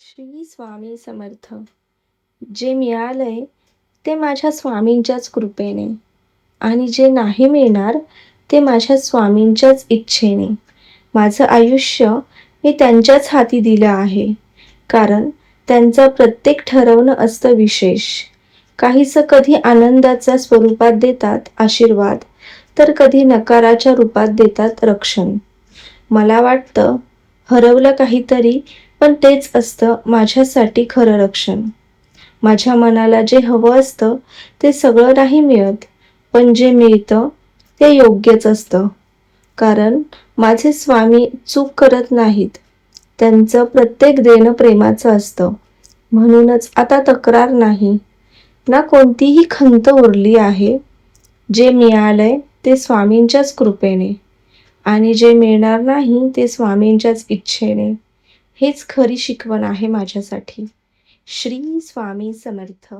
श्री स्वामी समर्थ. जे मिळालंय ते माझ्या स्वामींच्याच कृपेने आणि जे नाही मिळणार ते माझ्या स्वामींच्याच इच्छेने. माझं आयुष्य मी त्यांच्याच हाती दिलं आहे, कारण त्यांचं प्रत्येक ठरवणं असतं विशेष. काहीसं कधी आनंदाच्या स्वरूपात देतात आशीर्वाद, तर कधी नकाराच्या रूपात देतात रक्षण. मला वाटतं हरवलं काहीतरी, पण तेच असतं माझ्यासाठी खरं रक्षण. माझ्या मनाला जे हवं असतं ते सगळं नाही मिळत, पण जे मिळतं ते योग्यच असतं. कारण माझे स्वामी चूक करत नाहीत, त्यांचं प्रत्येक देणं प्रेमाचं असतं. म्हणूनच आता तक्रार नाही ना कोणतीही खंत उरली आहे. जे मिळालंय ते स्वामींच्याच कृपेने आणि जे मिळणार नाही ते स्वामींच्याच इच्छेने. हेच खरी शिकवण आहे माझ्यासाठी. श्री स्वामी समर्थ.